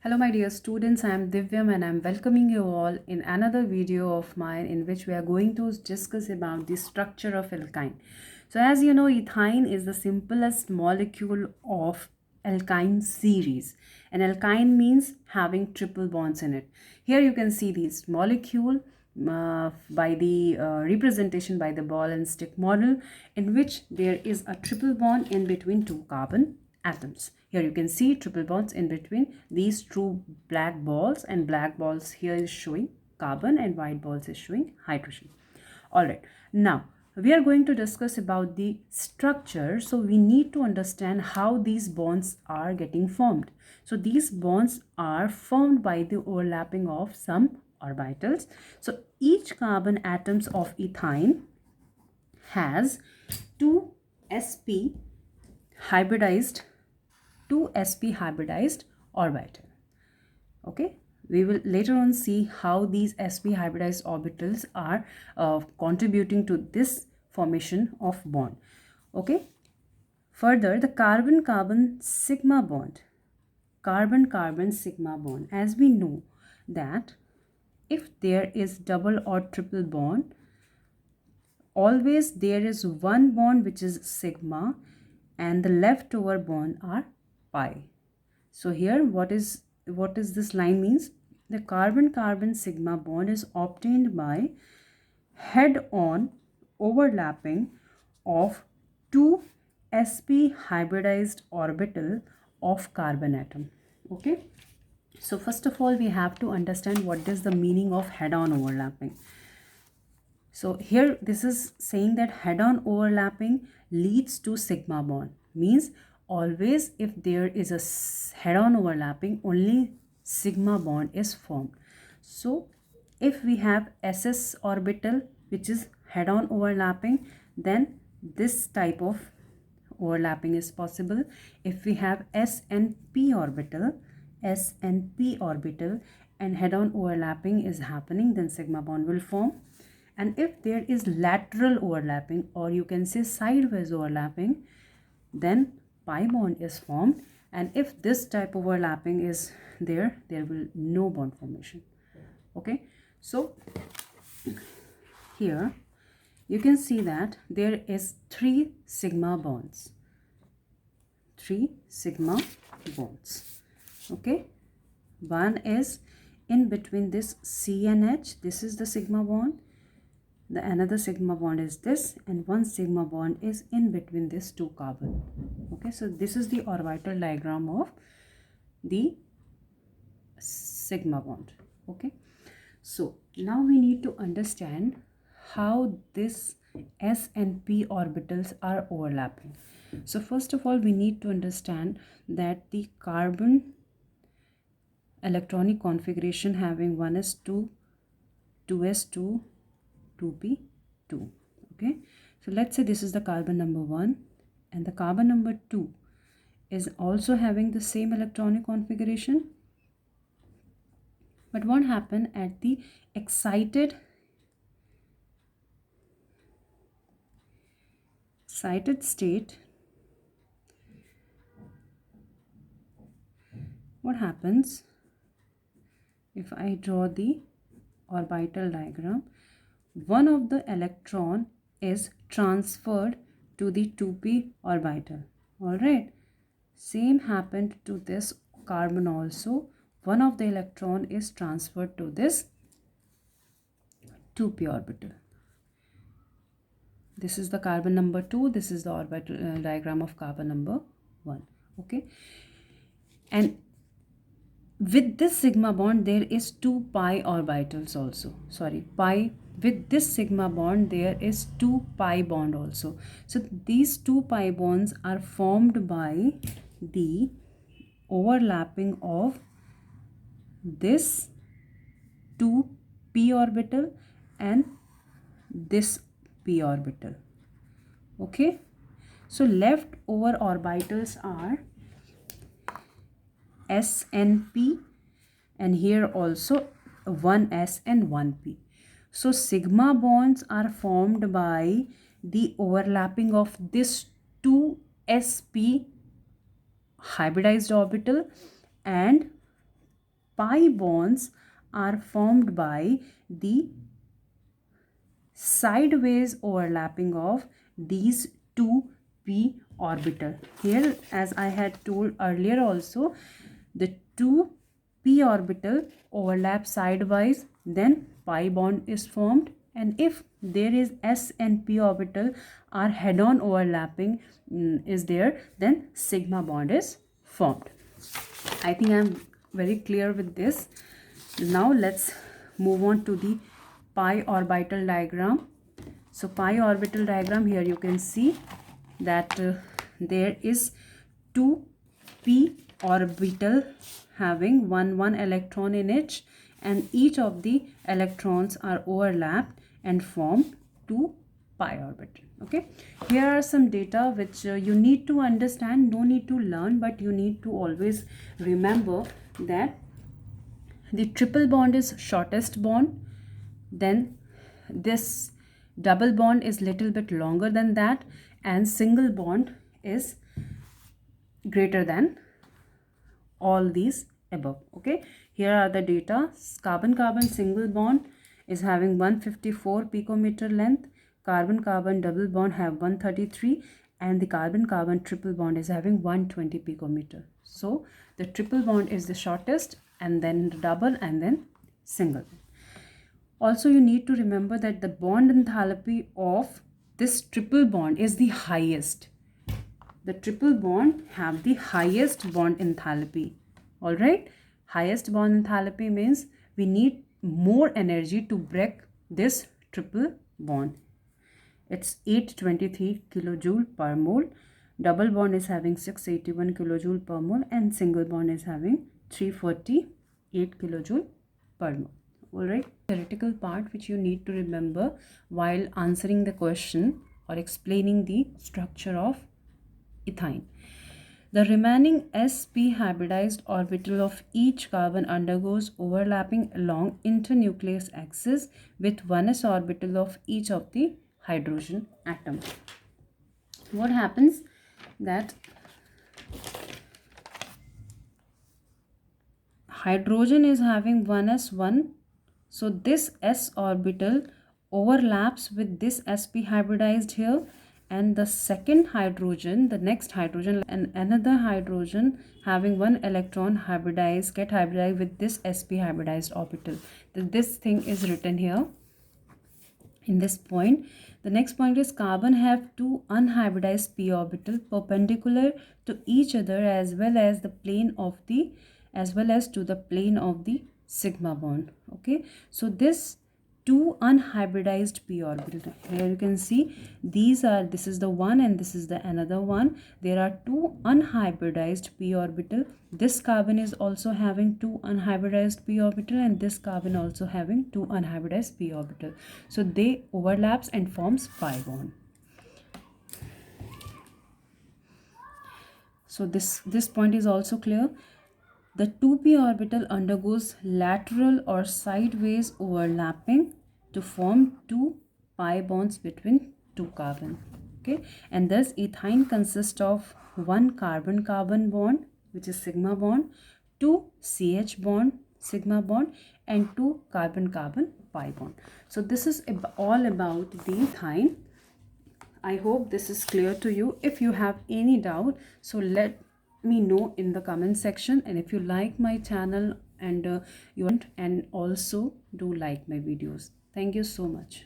Hello my dear students, I am Divyam and I am welcoming you all in another video of mine in which we are going to discuss about the structure of alkyne. So as you know, ethyne is the simplest molecule of alkyne series. And alkyne means having triple bonds in it. Here you can see this molecule by the representation by the ball and stick model in which there is a triple bond in between two carbon atoms. Here you can see triple bonds in between these two black balls, and black balls here is showing carbon and white balls is showing hydrogen. Alright, now we are going to discuss about the structure. So we need to understand how these bonds are getting formed. So these bonds are formed by the overlapping of some orbitals. So each carbon atoms of ethyne has two sp hybridized orbital. Okay, we will later on see how these sp hybridized orbitals are contributing to this formation of bond. Okay, further, the carbon-carbon sigma bond, as we know that if there is double or triple bond, always there is one bond which is sigma and the leftover bond are pi. So here what is this line means? The carbon-carbon sigma bond is obtained by head-on overlapping of two sp hybridized orbital of carbon atom. Okay, so first of all we have to understand what is the meaning of head-on overlapping. So here this is saying that head-on overlapping leads to sigma bond. Means always if there is a head-on overlapping, only sigma bond is formed. So if we have ss orbital which is head-on overlapping, then this type of overlapping is possible. If we have s and p orbital and head-on overlapping is happening, then sigma bond will form. And if there is lateral overlapping, or you can say sideways overlapping, then pi bond is formed. And if this type of overlapping is there will no bond formation. Okay, so here you can see that there is three sigma bonds. Okay, one is in between this C and H. This is the sigma bond. The another sigma bond is this, and one sigma bond is in between this two carbon. Okay, so this is the orbital diagram of the sigma bond. Okay, so now we need to understand how this s and p orbitals are overlapping. So first of all we need to understand that the carbon electronic configuration having 1s2, 2s2, 2p2. Okay, so let's say this is the carbon number 1 and the carbon number 2 is also having the same electronic configuration. But what happened at the excited state? What happens if I draw the orbital diagram? One of the electron is transferred to the 2p orbital. All right, same happened to this carbon also. One of the electron is transferred to this 2p orbital. This is the carbon number 2. This is the orbital diagram of carbon number 1. Okay, and with this sigma bond there is 2 pi orbitals also. With this sigma bond there is 2 pi bond also. So these 2 pi bonds are formed by the overlapping of this 2p orbital and this p orbital. Okay, so left over orbitals are s and p, and here also 1s and 1p. So sigma bonds are formed by the overlapping of this 2sp hybridized orbital and pi bonds are formed by the sideways overlapping of these two p orbital. Here, as I had told earlier also, the two p orbital overlap sidewise, then pi bond is formed, and if there is s and p orbital are head-on overlapping is there, then sigma bond is formed. I think I'm very clear with this. Now let's move on to the pi orbital diagram. So pi orbital diagram, here you can see that there is two p orbital having one electron in it, and each of the electrons are overlapped and form two pi orbital. Okay, here are some data which you need to understand, no need to learn, but you need to always remember that the triple bond is shortest bond, then this double bond is little bit longer than that, and single bond is greater than all these above. Okay, here are the data. Carbon carbon single bond is having 154 picometer length, carbon carbon double bond have 133, and the carbon carbon triple bond is having 120 picometer. So the triple bond is the shortest, and then the double, and then single. Also, you need to remember that the bond enthalpy of this triple bond is the highest. The triple bond have the highest bond enthalpy. All right, highest bond enthalpy means we need more energy to break this triple bond. It's 823 kilojoule per mole. Double bond is having 681 kilojoule per mole, and single bond is having 348 kilojoule per mole. All right, theoretical part which you need to remember while answering the question or explaining the structure of ethyne. The remaining sp hybridized orbital of each carbon undergoes overlapping along internucleus axis with 1s orbital of each of the hydrogen atom. What happens that hydrogen is having 1s1, so this s orbital overlaps with this sp hybridized here, and the second hydrogen, the next hydrogen, and another hydrogen having one electron hybridized get hybridized with this sp hybridized orbital. This thing is written here in this point. The next point is carbon have two unhybridized p orbital perpendicular to each other as well as the plane of the to the plane of the sigma bond. Okay, so this two unhybridized p orbital, here you can see these are, this is the one and this is the another one. There are two unhybridized p orbital. This carbon is also having two unhybridized p orbital, and this carbon also having two unhybridized p orbital. So they overlaps and forms pi bond. So this point is also clear. The 2p orbital undergoes lateral or sideways overlapping to form two pi bonds between two carbon. Okay, and thus ethyne consists of one carbon-carbon bond, which is sigma bond, two CH bond, sigma bond, and two carbon-carbon pi bond. So this is all about the ethyne. I hope this is clear to you. If you have any doubt, so let me know in the comment section, and if you like my channel and also do like my videos. Thank you so much.